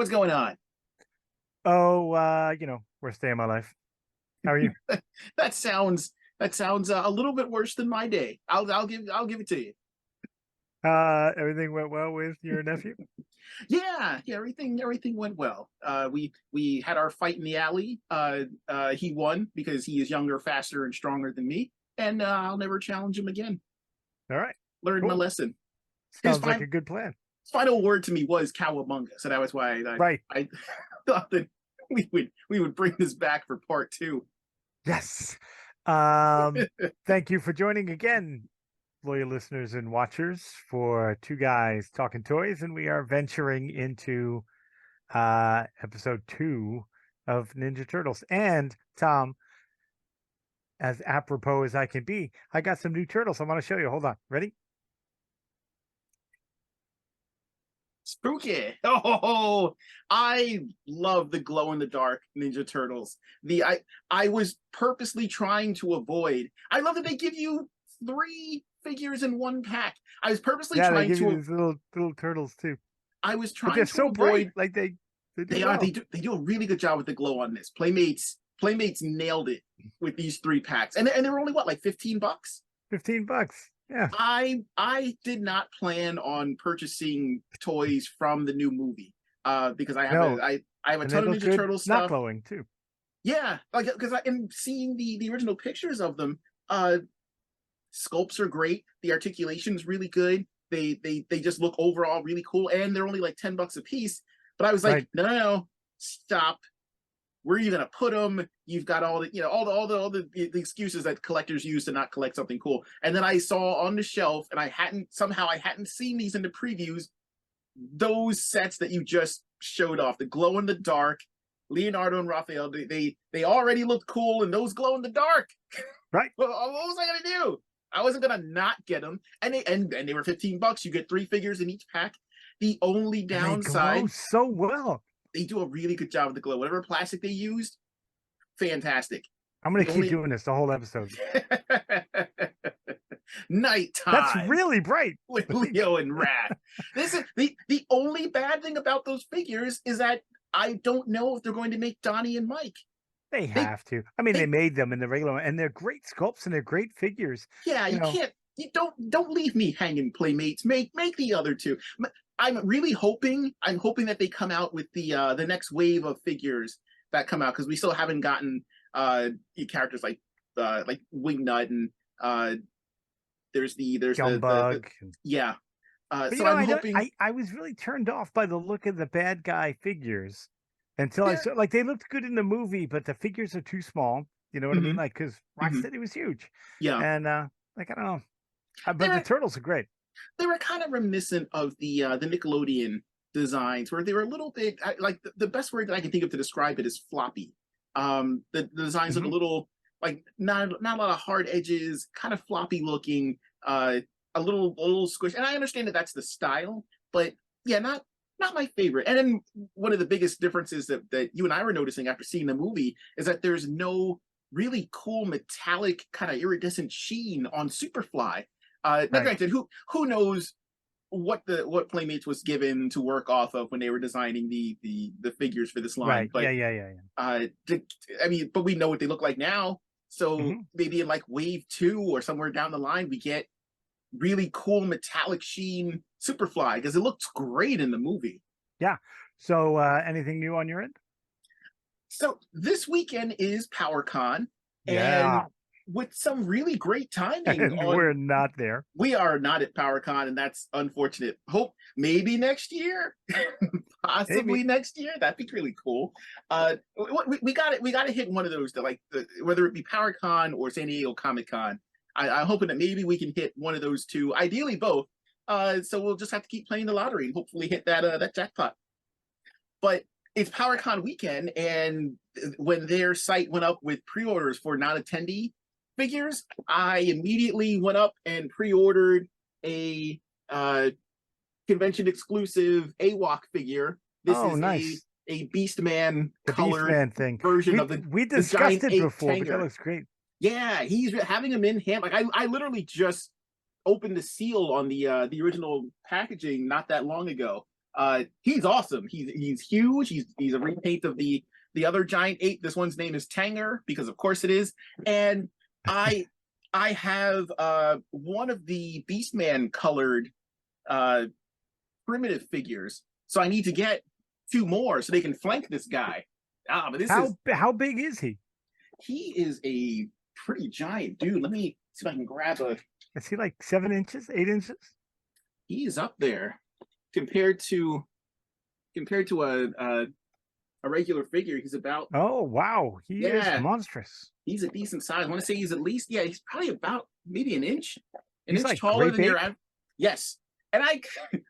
What's going on? Oh, worst day of my life. How are you? That sounds a little bit worse than my day. I'll give it to you. Everything went well with your nephew? Yeah, everything went well. We had our fight in the alley. He won because he is younger, faster, and stronger than me, and I'll never challenge him again. All right, Learned my cool. lesson. His Sounds like final a good plan. final word to me was cowabunga, so that was why Right. I thought that we would bring this back for part two. Yes. Um, Thank you for joining again, loyal listeners and watchers, for Two Guys Talking Toys, and we are venturing into episode 2 of Ninja Turtles. And Tom, as apropos as I can be, I got some new turtles I want to show you. Hold on. Ready? Spooky. Oh, I love the glow in the dark Ninja Turtles. I was purposely trying to avoid. I love that they give you 3 figures in one pack. I was purposely Yeah, they trying give you to these little turtles too. I was But they're trying to so bright. avoid. Like they do They are well. they do a really good job with the glow on this. Playmates nailed it with these 3 packs. And they were only what, like $15? $15. Yeah. I did not plan on purchasing toys from the new movie because No, I have a and they ton of look Ninja good Turtle not stuff. glowing too. Yeah, like because in seeing the original pictures of them, sculpts are great. The articulation's really good. They just look overall really cool, and they're only like $10 a piece. But I was like, Right. no, stop. Where are you gonna put them? You've got all the all the excuses that collectors use to not collect something cool. And then I saw on the shelf, and I hadn't seen these in the previews. Those sets that you just showed off, the glow in the dark, Leonardo and Raphael, they already looked cool, and those glow in the dark. Right. What was I gonna do? I wasn't gonna not get them, and they were $15. You get 3 figures in each pack. The only And they glow downside, so well. they do a really good job with the glow. Whatever plastic they used, fantastic. I'm gonna The keep only doing this the whole episode. That's nighttime really bright. with Leo and Wrath. This is the only bad thing about those figures is that I don't know if they're going to make Donnie and Mike. They They have to. I mean, they they made them in the regular one, and they're great sculpts and they're great figures. Yeah, You you know, can't. You don't leave me hanging, Playmates. Make the other two. I'm really hoping. I'm hoping that they come out with the next wave of figures that come out, because we still haven't gotten characters like Wingnut, and there's the Gumbug. yeah. But So I'm I don't. hoping. I was really turned off by the look of the bad guy figures until I They're saw, like, they looked good in the movie, but the figures are too small. You know what I mean? mhm, Like, because mhm, Rocksteady was huge, yeah. and like, I don't know. But the They're turtles are great. they were kind of reminiscent of the Nickelodeon designs, where they were a little bit like the best word that I can think of to describe it is floppy. The designs look a Hmm. little like not a lot of hard edges, kind of floppy looking, a little squish. And I understand that that's the style, but yeah, not my favorite. And then one of the biggest differences that you and I were noticing after seeing the movie is that there's no really cool metallic kind of iridescent sheen on Superfly. Now, Right. granted, who knows what Playmates was given to work off of when they were designing the figures for this line. Right. Yeah. But Yeah. Yeah. Yeah. uh, I mean, but we know what they look like now. So Hmm. maybe in like wave 2 or somewhere down the line, we get really cool metallic sheen Superfly, because it looks great in the movie. Yeah. So, anything new on your end? So this weekend is PowerCon, and Yeah. with some really great timing And on. we're not there. We are not at PowerCon, and that's unfortunate. Hope maybe next year, possibly Maybe. next year. That'd be really cool. We got it. We got to hit one of those, to like whether it be PowerCon or San Diego Comic Con. I'm hoping that maybe we can hit one of those two, ideally both. So we'll just have to keep playing the lottery and hopefully hit that jackpot. But it's PowerCon weekend, and when their site went up with pre-orders for non-attendee figures, I immediately went up and pre-ordered a convention exclusive AWOC figure. This Oh, is nice. a Beastman The colored Beastman thing. version We of we the discussed giant it ape before, but that Tanger. looks great. Yeah, he's having him in hand. Like I literally just opened the seal on the original packaging not that long ago. He's awesome. He's huge. He's a repaint of the other giant ape. This one's name is Tanger because of course it is. And I I have one of the Beastman colored uh primitive figures. So I need to get two more so they can flank this guy. But this is How big is he? he is a pretty giant dude. Let me see if I can grab a. Is he like 7 inches, 8 inches? He's up there compared to a regular figure. He's about Oh wow, he is monstrous. he's a decent size. I want to say he's at least he's probably about maybe an inch He's like taller than grape your ape? yes. And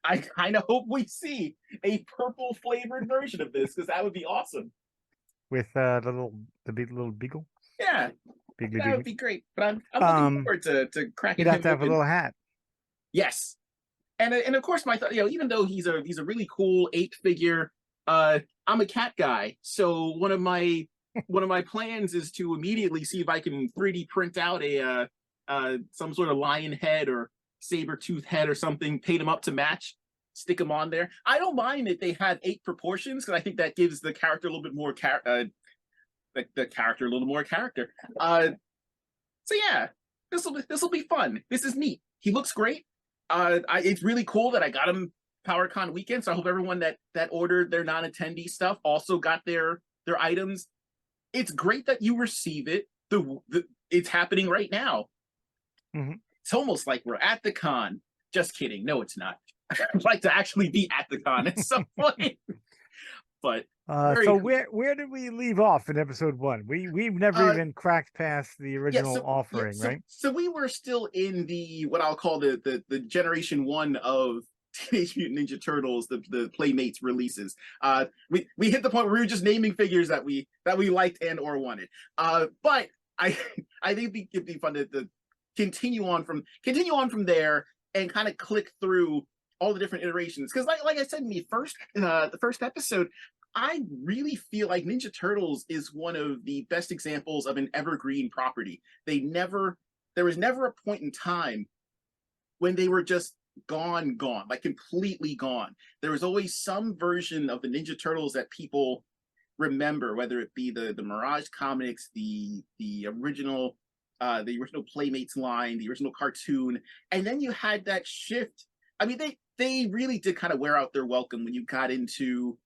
I kind of hope we see a purple flavored version of this because that would be awesome. With the big little beagle. Yeah, Bigly that would beagle. be great. But I'm looking forward to cracking He'd have him to have a open. little hat. Yes, and of course my thought, even though he's a really cool ape figure, I'm a cat guy, so one of my plans is to immediately see if I can 3D print out a some sort of lion head or saber tooth head or something, paint them up to match, stick them on there. I don't mind if they have ape proportions because I think that gives the character a little bit more the character a little more character. So yeah, this will be fun. This is neat. He looks great. It's really cool that I got him PowerCon weekend. So I hope everyone that ordered their non-attendee stuff also got their items. It's great that you receive it. It's happening right now. Mm-hmm. It's almost like we're at the con. Just kidding. No, it's not. I'd like to actually be at the con at some point. But so cool. where did we leave off in episode 1? We've never even cracked past the original offering, right? So we were still in the what I'll call the generation 1 of Teenage Mutant Ninja Turtles, the Playmates releases. We hit the point where we were just naming figures that we liked and or wanted. But I think it'd be fun to continue on from there and kind of click through all the different iterations, because like I said in the first episode, I really feel like Ninja Turtles is one of the best examples of an evergreen property. There was never a point in time when they were just gone, like completely gone. There was always some version of the Ninja Turtles that people remember, whether it be the Mirage comics, the original Playmates line, the original cartoon, and then you had that shift. I mean, they really did kind of wear out their welcome when you got into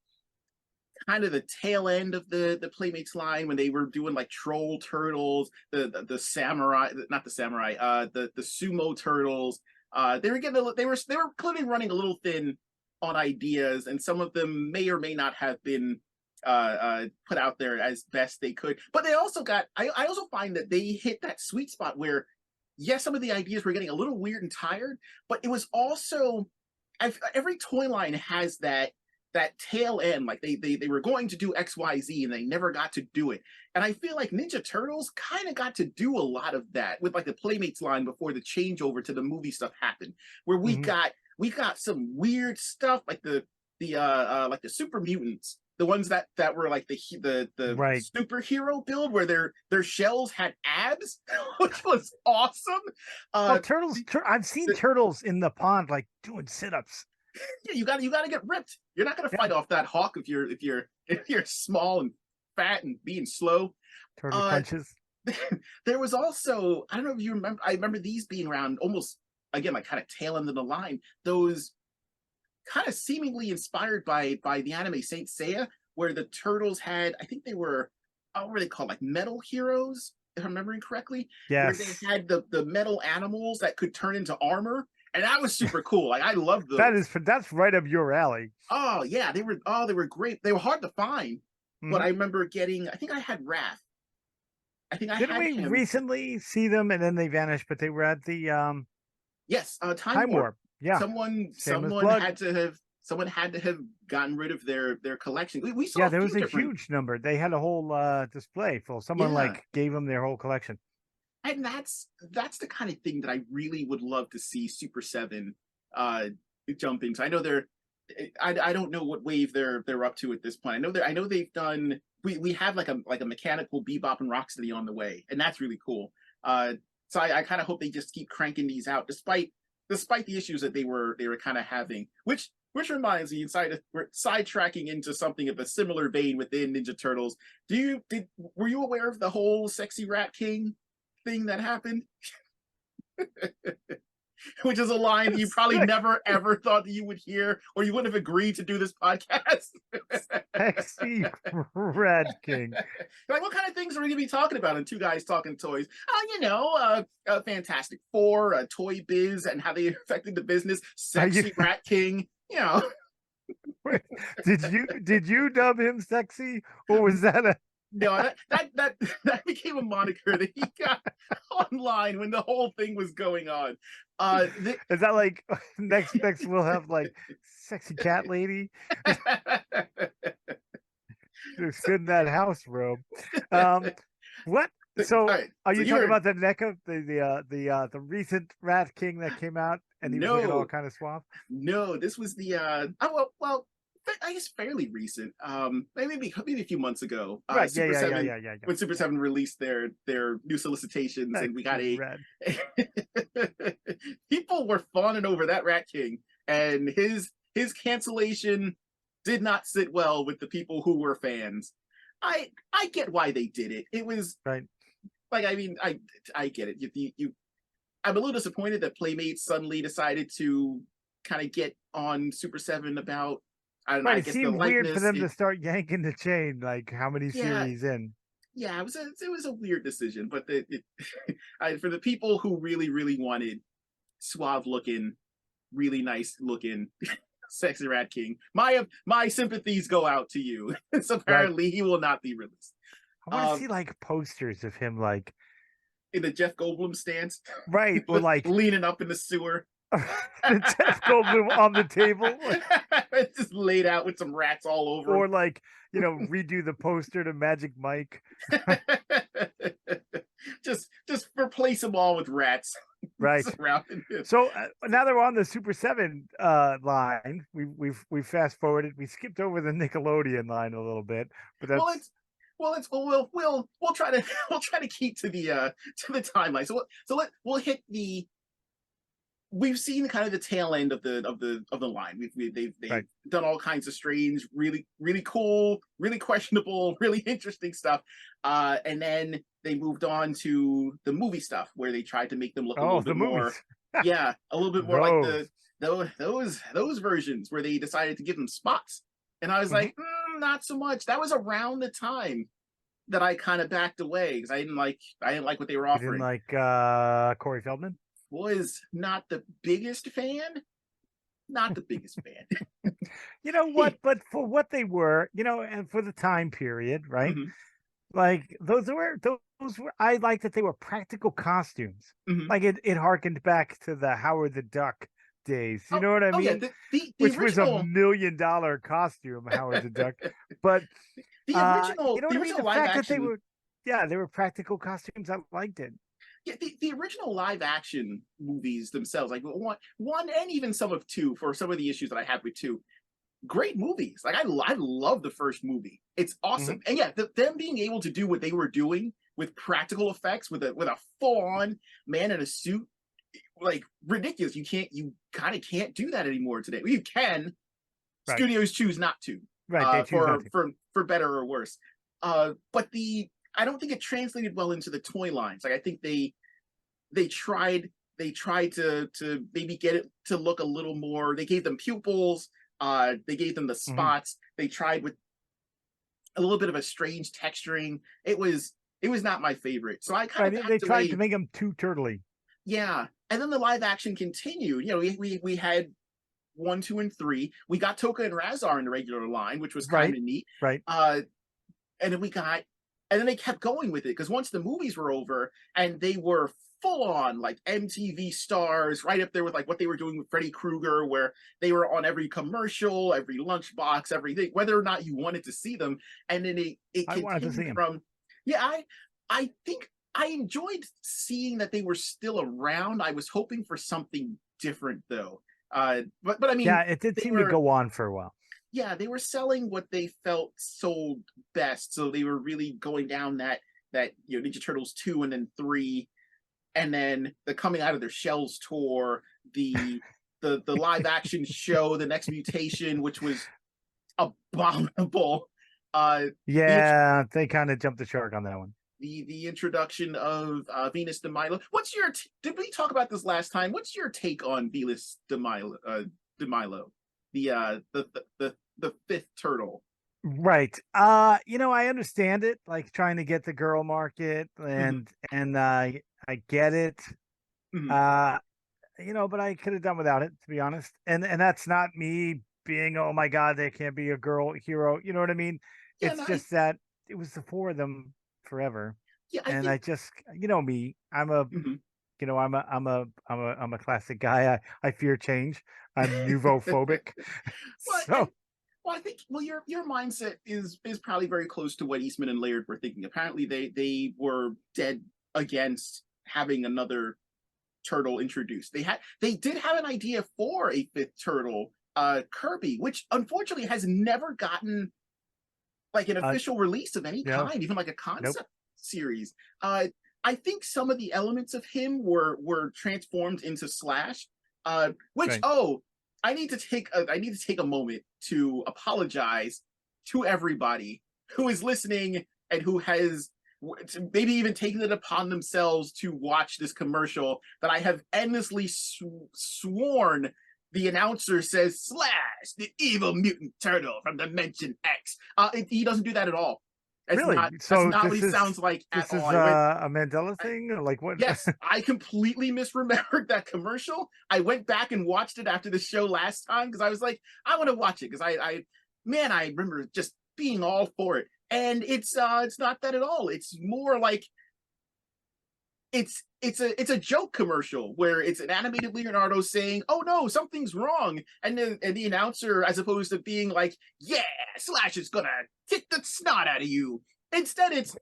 kind of the tail end of the Playmates line, when they were doing like Troll Turtles, the samurai, not the samurai, the sumo turtles. They were clearly running a little thin on ideas, and some of them may or may not have been put out there as best they could. But they also got, I also find that they hit that sweet spot where, yes, some of the ideas were getting a little weird and tired, but it was also, every toy line has that tail end, like they were going to do XYZ and they never got to do it. And I feel like Ninja Turtles kind of got to do a lot of that with like the Playmates line before the changeover to the movie stuff happened, where we got some weird stuff like the super mutants, the ones that were like the right. superhero build where their shells had abs, which was awesome. Turtles. I've seen turtles in the pond like doing sit-ups. Yeah, you got to get ripped. You're not going to fight off that hawk if you're small and fat and being slow. Turtle punches. There was also, I don't know if you remember. I remember these being around almost again, like kind of tail end of the line. Those kind of seemingly inspired by the anime Saint Seiya, where the turtles had, I think they were, what were they called, like metal heroes, if I'm remembering correctly. Yes. Where they had the metal animals that could turn into armor. And that was super cool. Like I love those. That's right up your alley. Oh yeah, they were great. They were hard to find, but I remember getting. I think I had Wrath. Didn't we recently see them and then they vanished? But they were at the yes, Time Warp. Yeah, someone had to have gotten rid of their collection. We saw. Yeah, there was a huge number. They had a whole display full. Someone like gave them their whole collection. And that's the kind of thing that I really would love to see Super 7 jump into. I know I don't know what wave they're up to at this point. I know they've done. We have like a mechanical Bebop and Rocksteady on the way, and that's really cool. So I kind of hope they just keep cranking these out, despite the issues that they were kind of having. Which which reminds me, we're sidetracking into something of a similar vein within Ninja Turtles. Were you aware of the whole Sexy Rat King thing that happened? Which is a line you probably never ever thought that you would hear, or you wouldn't have agreed to do this podcast. Sexy Rat King. Like, what kind of things are we gonna be talking about in Two Guys Talking Toys? Fantastic Four, Toy Biz, and how they affected the business. Sexy Rat King, you know. Wait, did you dub him sexy, or was that a No, that became a moniker that he got online when the whole thing was going on. Is that like next we'll have like sexy cat lady? Looks good in that house robe. What? So right, are so you you talking heard, about the NECA, the recent Rat King that came out and he was looking all kind of suave? No, this was the I guess fairly recent. Maybe a few months ago. Right. Super 7, Yeah. when Super 7 released their new solicitations, and we got a Red. people were fawning over that Rat King, and his cancellation did not sit well with the people who were fans. I get why they did it. It was right. Like, I mean, I get it. I'm a little disappointed that Playmates suddenly decided to kind of get on Super 7 about, I don't know, Right. I It guess the seemed weird for likeness. them to start yanking the chain, like how many Yeah, series in. yeah, it was a weird decision, but for the people who really wanted suave looking, really nice looking Sexy Rat King, my sympathies go out to you. So Right. apparently he will not be released. I want to see like posters of him, like In the Jeff Goldblum stance, right, or like leaning up in the sewer. Jeff Goldblum on the table, just laid out with some rats all over or him. like redo the poster to Magic Mike. just replace them all with rats. Right. Surrounding him. So now that we're on the Super 7 line, we've fast forwarded. We skipped over the Nickelodeon line a little bit, but that's we'll try to keep to the timeline. We'll hit the. We've seen kind of the tail end of the line. They've right. done all kinds of strange, really cool, really questionable, really interesting stuff, and then they moved on to the movie stuff where they tried to make them look a little bit more, yeah, a little bit more like those versions where they decided to give them spots, and I was like, not so much. That was around the time that I kind of backed away because I didn't like what they were offering. You didn't like Corey Feldman? Was not the biggest fan. Not the biggest fan. You know what? But for what they were, and for the time period, right? Mm-hmm. Like those were. I like that they were practical costumes. Mm-hmm. Like it harkened back to the Howard the Duck days. You know what I mean? Yeah, the which original... was $1 million costume, Howard the Duck. But the original, the original live fact action... that they were practical costumes. I liked it. Yeah, the original live action movies themselves, like one and even some of two, for some of the issues that I have with two, great movies. Like I love the first movie. It's awesome. And yeah, them being able to do what they were doing with practical effects, with a full-on man in a suit, like ridiculous. You kind of can't do that anymore today. Well, you can. Right. Studios choose not to. Right. They choose not to. For better or worse. But I don't think it translated well into the toy lines. Like I think they tried to maybe get it to look a little more. They gave them pupils. They gave them the spots. They tried with a little bit of a strange texturing. It was not my favorite. So I kind of they tried to make them too turtly. Yeah, and then the live action continued. We had 1, 2, and 3. We got Toka and Razar in the regular line, which was kind of neat. Right. And then they kept going with it because once the movies were over and they were full on like MTV stars, right up there with like what they were doing with Freddy Krueger, where they were on every commercial, every lunchbox, everything, whether or not you wanted to see them. And then it continued from, I think I enjoyed seeing that they were still around. I was hoping for something different though. But I mean, yeah, it did seem to go on for a while. Yeah, they were selling what they felt sold best. So they were really going down that Ninja Turtles 2 and then 3, and then the coming out of their shells tour, the the live action show, The Next Mutation, which was abominable. The Yeah, they kind of jumped the shark on that one. the introduction of Venus de Milo. What's your did we talk about this last time? What's your take on Venus de Milo? The fifth turtle. Right. I understand it, like trying to get the girl market, Mhm, and I get it. mhm. Uh, but I could have done without it, to be honest. And that's not me being, oh my God, there can't be a girl hero. You know what I mean? Yeah, It's and just that it was the four of them forever. I And think I just, me, mhm. I'm a classic guy. I fear change. I'm nouveau phobic. Well, So I think your mindset is probably very close to what Eastman and Laird were thinking. Apparently, they were dead against having another turtle introduced. They did have an idea for a fifth turtle, Kirby, which unfortunately has never gotten like an uh official release of any no, kind, even like a nope. concept series. I think some of the elements of him were transformed into Slash. Which Right. I need to take a moment to apologize to everybody who is listening and who has maybe even taken it upon themselves to watch this commercial that I have endlessly sworn the announcer says Slash, the evil mutant turtle from Dimension X. He doesn't do that at all. Really? That's So not what he sounds like at this all. is I went, a Mandela I, thing, or like what? yes, I completely misremembered that commercial. I went back and watched it after the show last time because I was like, I want to watch it because man, I remember just being all for it. And it's not that at all. It's more like it's a joke commercial where it's an animated Leonardo saying, "Oh no, something's wrong," and the announcer, as opposed to being like, "Yeah, Slash is gonna kick the snot out of you," instead it's,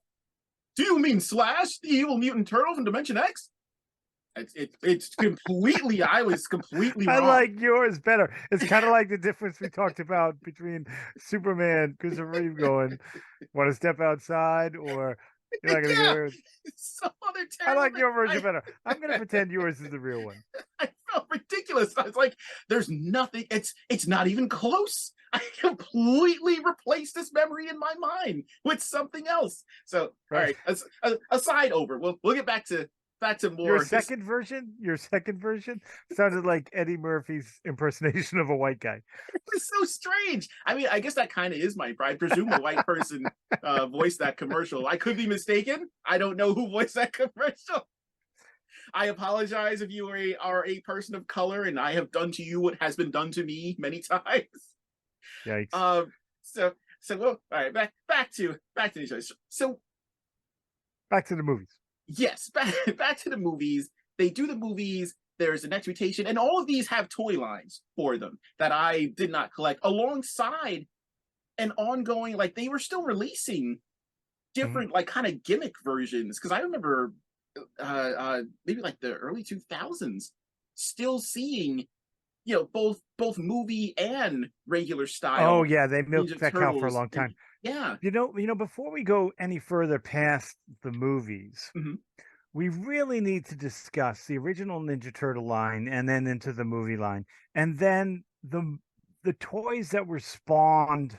"Do you mean Slash, the evil mutant turtle from Dimension X?" It's completely. I was completely I wrong. like yours better. It's kind of like the difference we talked about between Superman, Christopher Reeve going, "Want to step outside?" or "You're not gonna Yeah, go." it's some other I terrible like thing. your version better. I'm gonna pretend yours is the real one. I felt ridiculous. I was like, "There's nothing. It's not even close." I completely replaced this memory in my mind with something else. So, all Right. right, aside over. We'll get back to Your more. This second version, sounded like Eddie Murphy's impersonation of a white guy. is so strange. I mean, I guess that kind of is my pride. I presume a white person voiced that commercial. I could be mistaken. I don't know who voiced that commercial. I apologize if you are a person of color and I have done to you what has been done to me many times. Yikes. Um, so well, all right, back to each other. So Back to the movies. yes, back to the movies. They do the movies. There's an expectation, and all of these have toy lines for them that I did not collect, alongside an ongoing. Like they were still releasing Mhm. different, like kind of gimmick versions. Because I remember, maybe like the early 2000s, still seeing both movie and regular Oh style yeah, they milked Ninja that cow for a Turtles. long And time. yeah, Before we go any further past the movies, mhm. we really need to discuss the original Ninja Turtle line and then into the movie line. And then the toys that were spawned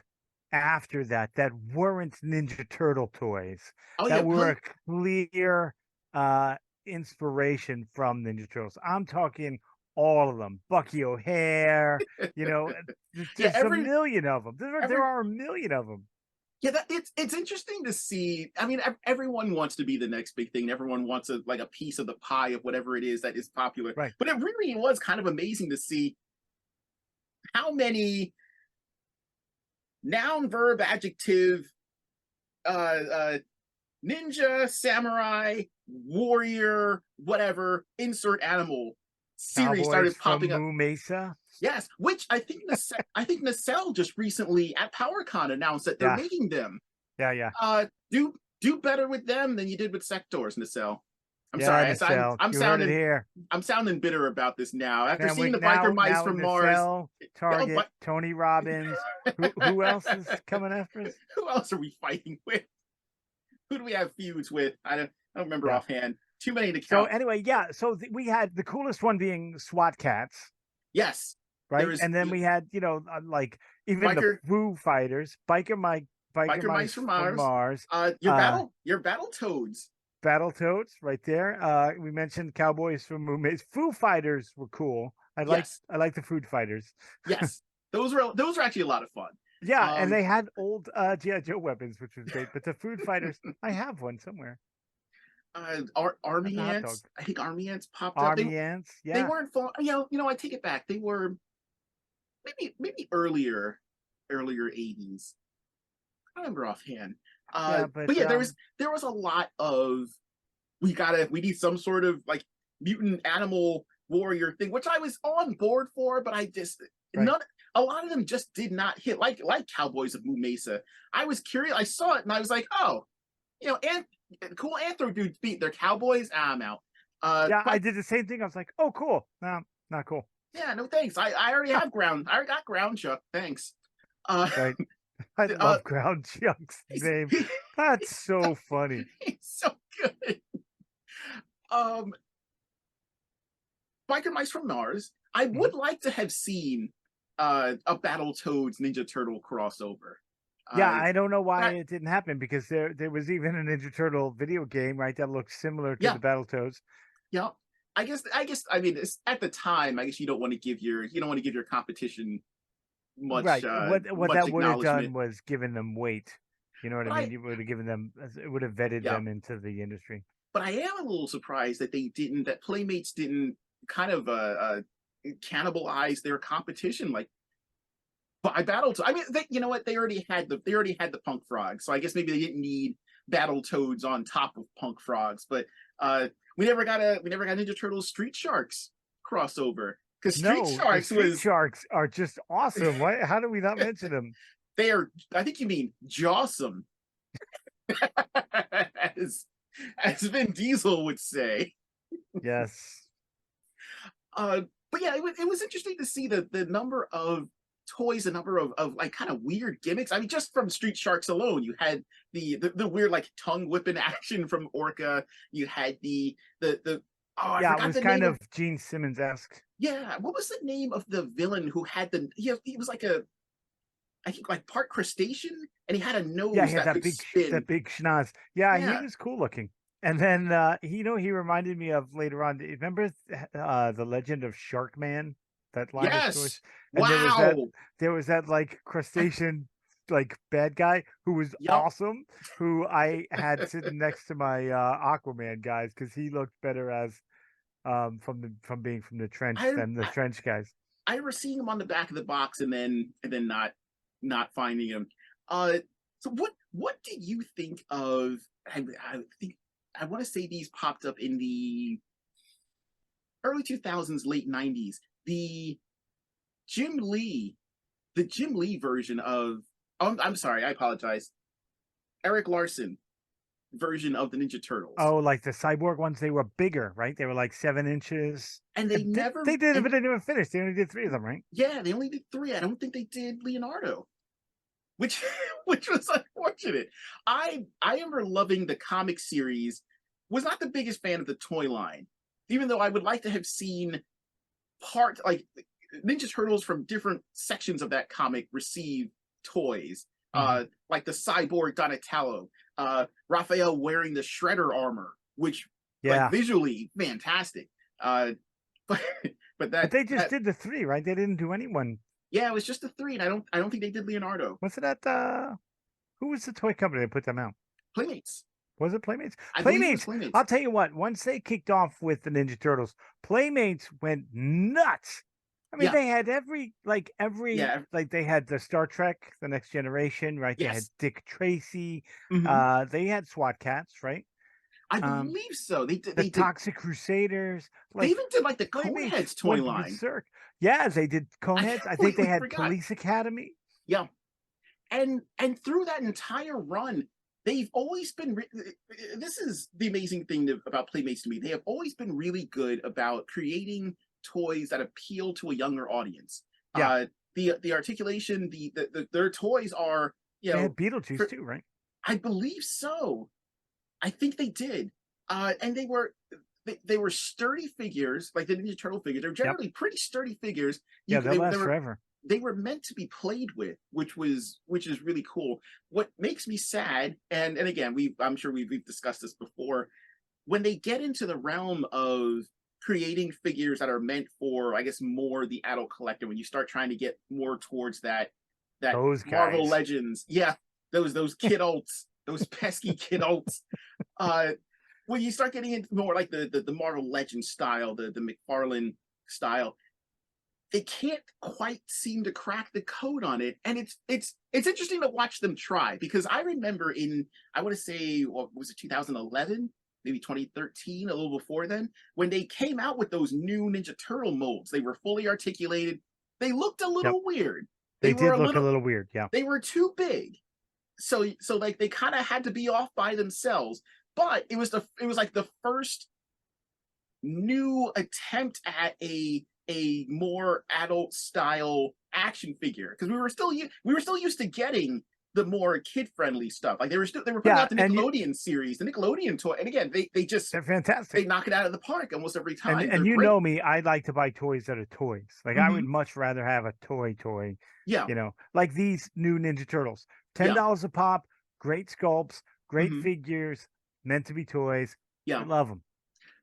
after that weren't Ninja Turtle toys, Oh yeah, that were a clear uh inspiration from Ninja Turtles. I'm talking all of them. Bucky O'Hare, you know, yeah. there's a million of them. There Every are a million of them. yeah, it's interesting to see. I mean, everyone wants to be the next big thing. Everyone wants a piece of the pie of whatever it is that is popular. Right. But it really was kind of amazing to see how many noun, verb, adjective, uh, ninja, samurai, warrior, whatever, insert animal series Cowboys started from popping up. Moo Mesa. Yes, which I think Nacelle just recently at PowerCon announced that they're Yeah. making them. Yeah. Do better with them than you did with Sectors, Nacelle. I'm Yeah, sorry, Nacelle. You heard it here. I'm sounding bitter about this now. After seeing Sandwich the biker mice now from Mars, Nacelle, oh, Target, but Tony Robbins. Who else is coming after us? who else are we fighting with? Who do we have feuds with? I don't remember Yeah. offhand. Too many to So count. anyway, yeah. So we had the coolest one being SWAT cats. Yes, there right? was And then we had, like even the biker Foo Fighters, Biker biker mice Mice from from Mars. Mars, uh, Your battle toads. Battletoads right there. We mentioned Cowboys from Moonbase. Foo Fighters were cool. Yes, I like the Food Fighters. yes, those were actually a lot of fun. Yeah, and Um, they had old GI Joe weapons, which was great. But the Food Fighters, I have one somewhere. At army the hot dog. ants. I think army ants popped up. Army ants, They yeah, weren't fun. I take it back. They were maybe earlier 80s. I don't remember offhand. yeah. But But yeah, there was a lot of we need some sort of like mutant animal warrior thing, which I was on board for, but I just right. none a lot of them just did not hit like Cowboys of Moon Mesa. I was curious, I saw it and I was like, oh, and cool anthro dudes beat their cowboys. I'm out. Yeah, I But did the same thing. I was like, oh, cool. No, not cool. yeah, no thanks. I already have ground. I already got ground chuck. Thanks. Uh, Right. I uh, love Ground Chuck's he's, name. That's so funny. he's so good. Um, Biker Mice from Mars. I Mhm. would like to have seen a Battletoads Ninja Turtle crossover. Yeah, Uh, I don't know but why it didn't happen because there was even a Ninja Turtle video game, right, that looks similar to yeah, the Battletoads. yeah. I mean, at the time, I guess you don't want to give your competition much Right. What much that would have acknowledgement. done was given them weight. You know what I But mean? You would have given them it would have vetted yeah, them into the industry. but I am a little surprised that Playmates didn't kind of cannibalize their competition like by Battle. I mean, you know what? They already had the Punk Frogs, so I guess maybe they didn't need Battle Toads on top of Punk Frogs. But we never got Ninja Turtles Street Sharks crossover because Street No, the Sharks Street was Sharks are just awesome. Why how do we not mention them? they are. I think you mean Jawsome, as as Vin Diesel would say. Yes. Uh, but yeah, it was interesting to see the number of toys, the number of like kind of weird gimmicks. I mean, just from Street Sharks alone, you had the weird like tongue whipping action from Orca. You had the oh, I Yeah, it forgot was the kind name of of Gene Simmons-esque. yeah. What was the name of the villain who had he was like a I think like part crustacean and he had a Yeah, nose he had that could that spin. big schnoz. Yeah, he Yeah. was cool looking. And then he reminded me of later on. Remember the Legend of Shark Man, that line of toys? Yes. And Wow. there was that like crustacean like bad guy who was Yep. awesome, who I had sitting next to my Aquaman guys because he looked better as from being from the trench I than the trench guys. I remember seeing him on the back of the box and then not finding him. Uh, so what did you think of? I think I want to say these popped up in the early 2000s, late 90s. The Jim Lee, the Jim Lee version of. Oh, I'm sorry, I apologize. Eric Larson version of the Ninja Turtles, Oh, like the cyborg ones, they were bigger, right? They were like 7 inches. and they never They did it, and but they never finished. They only did three of them, right? yeah, they only did three. I don't think they did Leonardo, which which was unfortunate. I remember loving the comic series. Was not the biggest fan of the toy line, even though I would like to have seen part like Ninja Turtles from different sections of that comic receive toys. Hmm. Like the cyborg Donatello, Raphael wearing the Shredder armor, which like Yeah, visually fantastic. Uh, but but but they just that did the three, right? They didn't do anyone. yeah, it was just a three, and I don't think they did Leonardo. Was it at who was the toy company that put them out? Playmates, Was it Playmates? I believe it was Playmates. I'll Playmates. tell you what. Once they kicked off with the Ninja Turtles, Playmates went nuts. I mean, Yeah, they had every yeah, like they had the Star Trek, the Next Generation, right? They had yes. Dick Tracy. Hmm. They had SWAT cats, right? I Um, believe so. They did. the They did. Toxic Crusaders, They like even did like the Playmates Coneheads toy went line. berserk. Yeah, they did I Coneheads. I think they completely had forgot. Police Academy. Yeah, and through that entire run, they've always been. This is the amazing thing about Playmates to me. They have always been really good about creating toys that appeal to a younger audience. Yeah, The articulation, their toys are they had Beetlejuice for, too, right? I believe so. I think they did. And they were. they were sturdy figures, like the Ninja Turtle figures. They're Yep. generally pretty sturdy figures. Yeah, they'll last forever. They were meant to be played with, which is really cool. What makes me sad, and again, I'm sure we've discussed this before, when they get into the realm of creating figures that are meant for, I guess, more the adult collector, when you start trying to get more towards that Those Marvel guys. Legends, yeah, those kidults, those pesky kidults. When you start getting into more like the Marvel Legends style, the McFarlane style, they can't quite seem to crack the code on it, and it's interesting to watch them try, because I remember in, I want to say, what was it, 2011, maybe 2013, a little before then, when they came out with those new Ninja Turtle molds. They were fully articulated. They looked a Yep. little weird. They did look a little weird. Yeah. They were too big, so like they kind of had to be off by themselves. But it was like the first new attempt at a more adult style action figure, because we were still used to getting the more kid friendly stuff. Like they were putting out the Nickelodeon series, the Nickelodeon toy, and again they're fantastic. they knock it out of the park almost every time. And you know me, I like to buy toys that are toys. Like I would much rather have a toy. Yeah, You know, like these new Ninja Turtles, $10 a pop, great sculpts, great figures, meant to be toys. Yeah, I love them.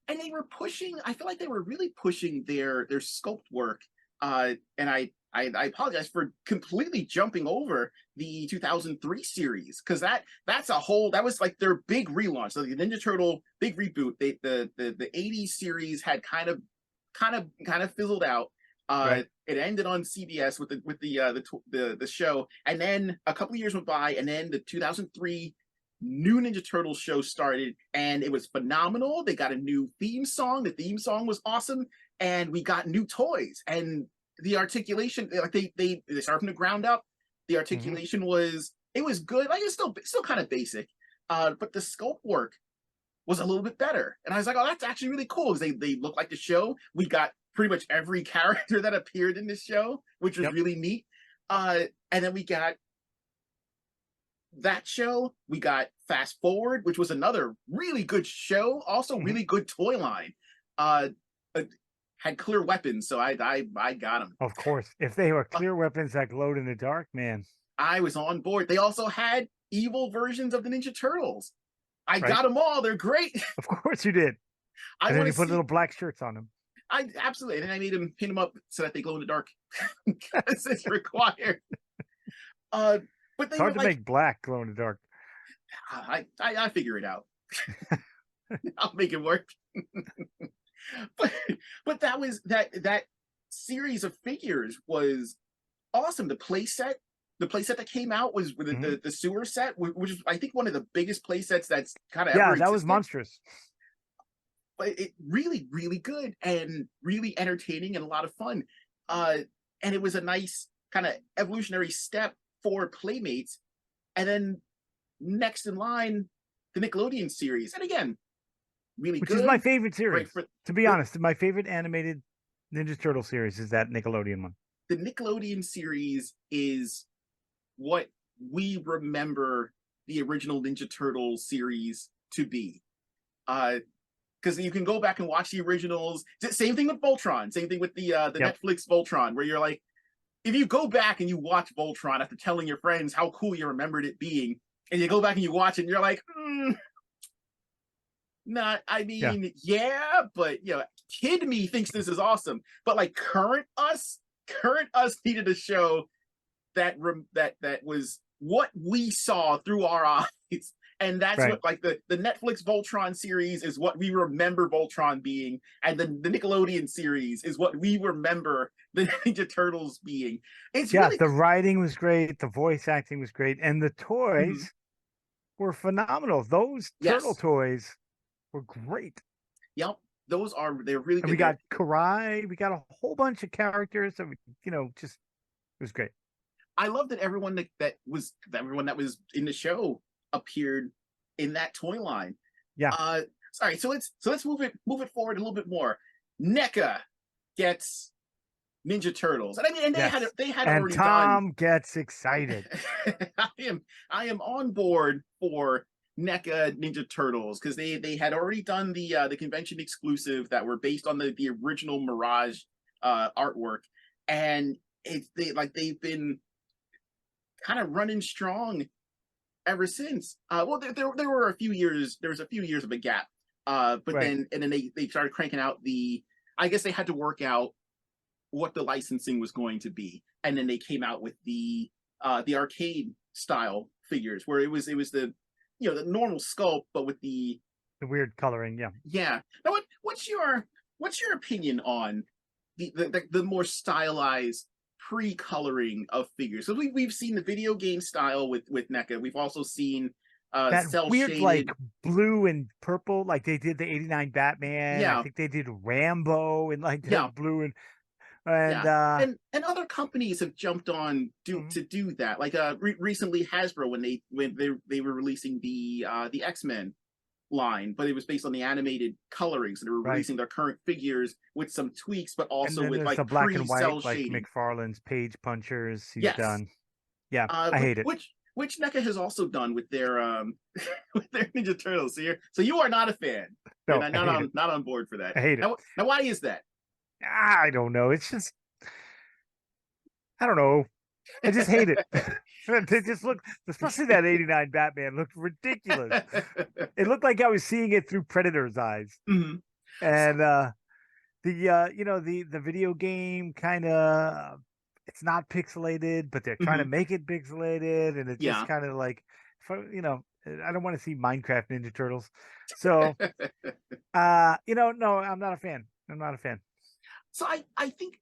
And they were pushing, I feel like they were really pushing their sculpt work. And I apologize for completely jumping over the 2003 series, because that was like their big relaunch. So the Ninja Turtle big reboot. The 80s series had kind of fizzled out. Right. It ended on CBS with the show, and then a couple of years went by, and then the 2003 new Ninja Turtles show started, and it was phenomenal. They got a new theme song. The theme song was awesome, and we got new toys, and the articulation, like they started from the ground up. The articulation was good. Like it's still kind of basic, but the sculpt work was a little bit better. And I was like, oh, that's actually really cool, because they look like the show. We got pretty much every character that appeared in this show, which was really neat. And then we got that show. We got Fast Forward, which was another really good show, also really good toy line. Had clear weapons, so I got them. Of course, if they were clear weapons that glowed in the dark, man, I was on board. They also had evil versions of the Ninja Turtles. I got them all. They're great. Of course you did. And then you put little black shirts on them. I absolutely, and I made them pin them up so that they glow in the dark, because it's required. But it's hard to make black glow in the dark. I figure it out. I'll make it work. but that series of figures was awesome. The playset that came out was with the sewer set, which is, I think, one of the biggest play sets that's kind of ever that was monstrous. But it really, really good and really entertaining and a lot of fun. And it was a nice kind of evolutionary step for Playmates. And then next in line, the Nickelodeon series. And again, really Which good. Which is my favorite series. To be honest, my favorite animated Ninja Turtle series is that Nickelodeon one. The Nickelodeon series is what we remember the original Ninja Turtle series to be. Because you can go back and watch the originals. Same thing with Voltron. Same thing with the Netflix Voltron, where you're like, if you go back and you watch Voltron after telling your friends how cool you remembered it being, and you go back and you watch it, and you're like, not. I mean, but kid me thinks this is awesome. But like current us needed a show that was what we saw through our eyes. And that's what, like, the Netflix Voltron series is what we remember Voltron being, and the Nickelodeon series is what we remember the Ninja Turtles being. It's really the writing was great, the voice acting was great, and the toys were phenomenal. Those turtle toys were great. Yep, they're really good. And we got Karai, we got a whole bunch of characters that just it was great. I love that everyone that was in the show appeared in that toy line. Sorry, so let's move it forward a little bit more. NECA gets Ninja Turtles, and I mean, and they had and already Tom done. Gets excited. I am on board for NECA Ninja Turtles, because they had already done the convention exclusive that were based on the original Mirage artwork, and they've been kind of running strong ever since. Well, there were a few years. There was a few years of a gap. But Right. then they started cranking out the. I guess they had to work out what the licensing was going to be, and then they came out with the arcade style figures where it was the the normal sculpt but with the The weird coloring. Yeah. yeah. Now what's your opinion on the more stylized pre-coloring of figures? So we've seen the video game style with NECA. We've also seen That cell weird like shaded. blue and purple, like they did the '89 Batman. I Yeah, think they did Rambo and like yeah, that blue and yeah. And other companies have jumped on mhm, to do that. Like recently Hasbro when they were releasing the X-Men line, but it was based on the animated colorings. So they were right. releasing their current figures with some tweaks, but And also then with there's like the black and white, pre-cell like shading. McFarlane's Page Punchers he's Yes. done. Yeah, I hate it. Which NECA has also done with their with their Ninja Turtles. So you are not a fan. You're No, I hate it. not on board for that. I hate it. Now why is that? I don't know. It's just I don't know. I just hate it. They just look, especially that '89 Batman looked ridiculous. It looked like I was seeing it through Predator's eyes. Mhm. So, And the video game kind of it's not pixelated, but they're trying to mhm. make it pixelated, and it's just Yeah. kind of like, I don't want to see Minecraft Ninja Turtles. So, no, I'm not a fan. I'm not a fan. So I think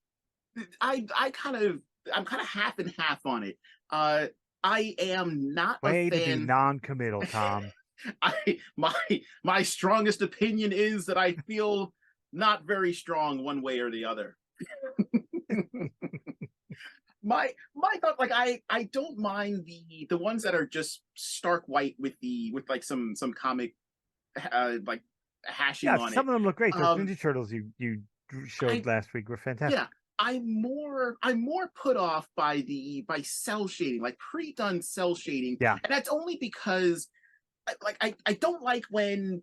I kind of I'm kind of half and half on it. Uh, I am not a Way to be fan. non-committal, Tom. My strongest opinion is that I feel not very strong one way or the other. My thought, like I don't mind the ones that are just stark white with like some comic like hashing Yeah, on some it. of them look great. Those Um, Ninja Turtles you showed I last week were Yeah, fantastic. I'm more put off by the by cell shading, like pre-done cell shading, Yeah. and that's only because I don't like when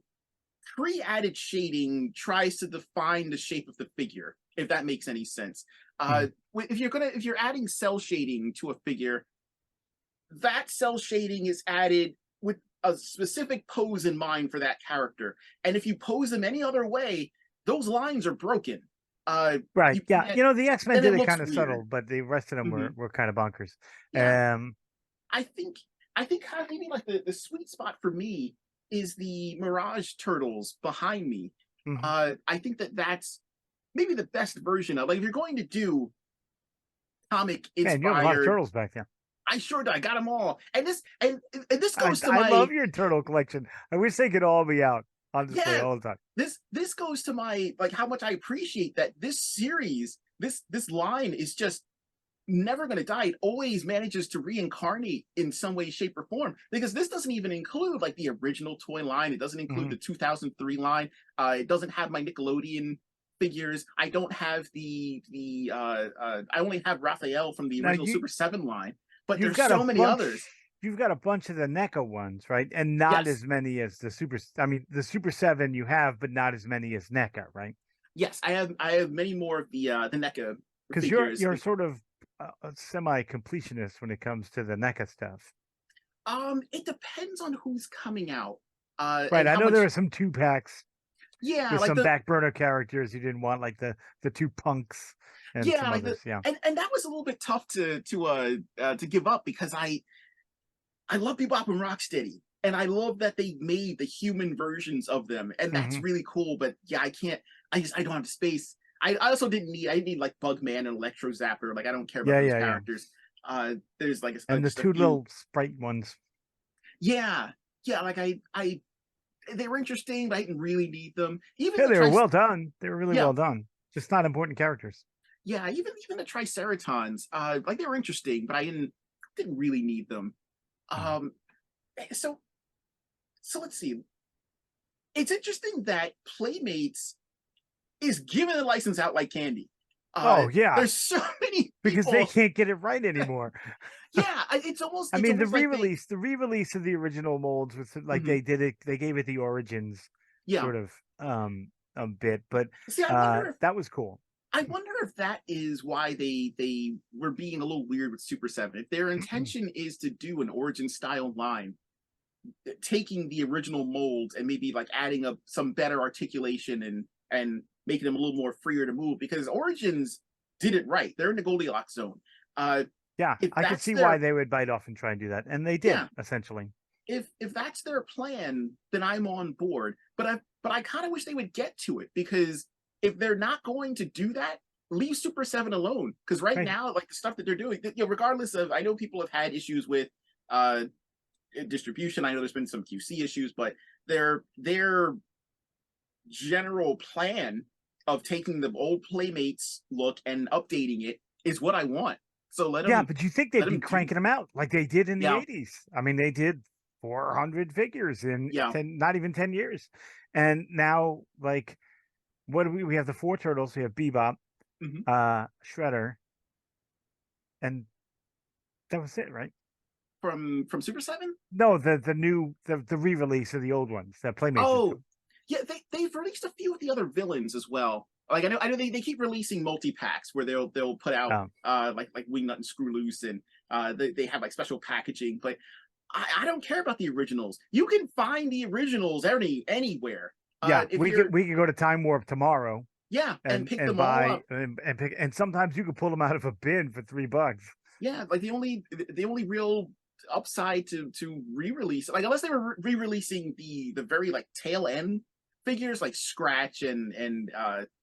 pre-added shading tries to define the shape of the figure, if that makes any sense. Mhm. If you're adding cell shading to a figure, that cell shading is added with a specific pose in mind for that character, and if you pose them any other way, those lines are broken. Right. You Yeah. can't. The X-Men Then did it it looks kind of weird. subtle, but the rest of them Hmm. were kind of bonkers. Yeah, Um, I think kind of maybe like the sweet spot for me is the Mirage Turtles behind me. mhm. I think that's maybe the best version of, like, if you're going to do comic Man, you have a lot of inspired. turtles back there. I sure do. I got them all, and this I goes to I my love your turtle collection. I wish they could all be out on display yeah. all the time. This goes to my, like, how much I appreciate that this series, this line is just never going to die. It always manages to reincarnate in some way, shape, or form. Because this doesn't even include like the original toy line. It doesn't include Mhm. the 2003 line. It doesn't have my Nickelodeon figures. I don't have I only have Raphael from the Now original Super 7 line. But you've there's got a so many bunch. others. You've got a bunch of the NECA ones, right? And not Yes, as many as the Super. I mean, the Super 7 you have, but not as many as NECA, right? yes, I have many more of the NECA Because figures. you're sort of a semi completionist when it comes to the NECA stuff, It depends on who's coming out, right? and I how know there much. are some 2 packs Yeah, with like some the back burner characters you didn't want, like the two punks and yeah, some like the others. Yeah. and that was a little bit tough to give up because I love Bebop and Rocksteady, and I love that they made the human versions of them, and that's Hmm. really cool. But yeah, I can't. I don't have the space. I also I didn't need like Bugman and Electro Zapper. Like, I don't care about Yeah, those yeah, yeah. characters. There's like And the just a two few. little sprite ones. Yeah, yeah. Like I they were interesting, but I didn't really need them. Even Yeah, the they were tri well done. They were really yeah, well done. Just not important characters. yeah. Even the Triceratons, like, they were interesting, but I didn't really need them. Mhm. Um, so let's see. It's interesting that Playmates is giving the license out like candy. Oh yeah, There's so many because they people. can't get it right anymore. Yeah, it's almost I it's mean, almost like they. the re-release of the original molds was like Mhm. they gave it the origins Yeah. sort of a bit, but See, I that was cool. wonder if that is why they were being a little weird with Super 7. If their intention is to do an origin style line, taking the original molds and maybe like adding up some better articulation and making them a little more freer to move, because Origins did it right. They're in the Goldilocks zone. Yeah, If I could that's see why their they would bite off and try and do that, and they did yeah, essentially. if that's their plan, then I'm on board. But I kind of wish they would get to it, because if they're not going to do that, leave Super 7 alone. Because right Right. now, like the stuff that they're doing, regardless of, I know people have had issues with uh distribution. I know there's been some QC issues, but their general plan of taking the old Playmates look and updating it is what I want. So Yeah, but you think they'd let be them do. cranking them out like they did in the Yeah, 80s? I mean, they did 400 figures in yeah. 10, not even 10 years. And now, like, what do we have? The four turtles. We have Bebop, Hmm. Shredder, and that was it, right? From Super 7. No, the re-release of the old ones that Playmates did. Oh, yeah. They've released a few of the other villains as well. Like I know they keep releasing multi packs where they'll put out Um, like Wingnut and Screw Loose, and they have like special packaging. But I don't care about the originals. You can find the originals anywhere. yeah, If you're we could go to Time Warp tomorrow Yeah, and pick and them all buy up. and pick, and sometimes you could pull them out of a bin for $3. Yeah, like the only real upside to re-release, like unless they were re-releasing the very like tail end figures like Scratch Yeah.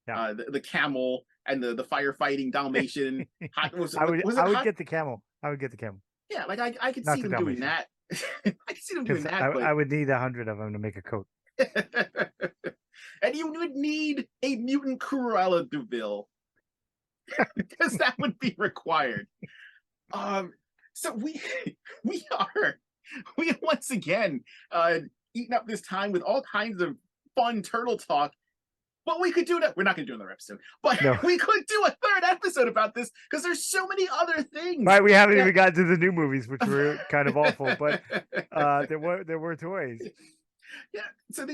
the camel and the firefighting Dalmatian. Hot, was it I would hot? get the camel. I would get the camel, Yeah, like I could not see the them doing Dalmatian, that. I could see them doing because that, but I would need 100 of them to make a coat. and you would need a mutant Cruella Deville because that would be required. So we once again eating up this time with all kinds of fun turtle talk. But we could do that. We're not going to do another episode, but No, we could do a third episode about this because there's so many other things. right? We haven't that... even got to the new movies, which were kind of awful, but there were toys. Yeah. So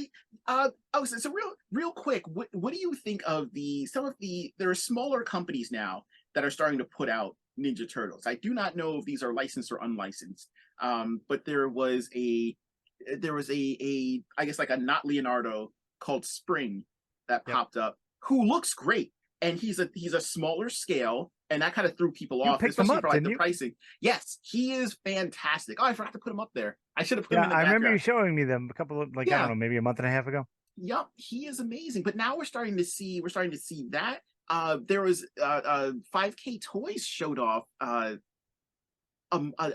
so real quick, what do you think of there are smaller companies now that are starting to put out Ninja Turtles? I do not know if these are licensed or unlicensed. But there was a I guess like a not Leonardo called Spring that Yep. popped up, who looks great, and he's a smaller scale, and that kind of threw people You off, picked them especially up, for like didn't the you? pricing. Yes, he is fantastic. Oh, I forgot to put him up there. I should have put him Yeah, in the I remember you background. showing me them a couple of, like, I don't Yeah, know, maybe a month and a half ago. yep, he is amazing. But now we're starting to see that. There was 5K Toys showed off a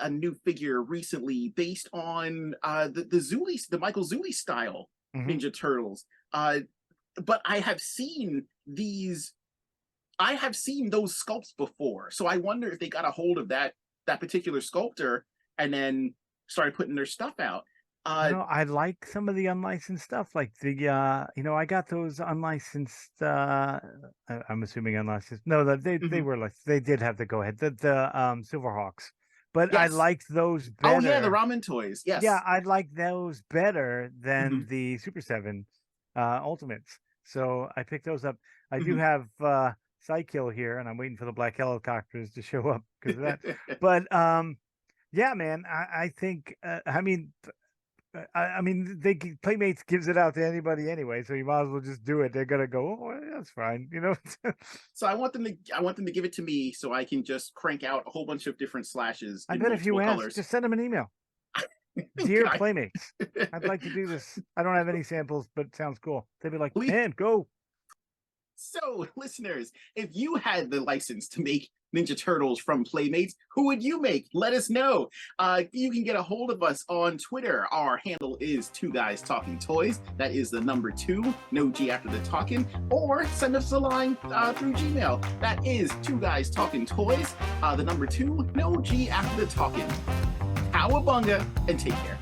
new figure recently based on the Michael Zuli style Hmm. Ninja Turtles. But I have seen those sculpts before, so I wonder if they got a hold of that particular sculptor and then started putting their stuff out. I like some of the unlicensed stuff, like I got those unlicensed. I'm assuming unlicensed. No, they Mhm. were like they did have the go ahead, the Silverhawks, but I Yes. liked those Oh yeah, the better. ramen toys. Yeah, Yes. I like those better than Hmm. the Super 7 Ultimates. So I picked those up. I do Hmm. have Psykill here, and I'm waiting for the black helicopters to show up because of that. But yeah, man, I think I mean, Playmates gives it out to anybody anyway, so you might as well just do it. They're gonna go, oh, that's fine, So I want them to give it to me so I can just crank out a whole bunch of different slashes I in bet if you multiple ask, colors. just send them an email. Dear Playmates, I'd like to do this. I don't have any samples, but it sounds cool. They'd be like, Please. man, go. So, listeners, if you had the license to make Ninja Turtles from Playmates, who would you make? Let us know. You can get a hold of us on Twitter. Our handle is Two Guys Talking Toys. That is the number 2, no G after the talking. Or send us a line through Gmail. That is Two Guys Talking Toys. The number 2, no G after the talking. Cowabunga, and take care.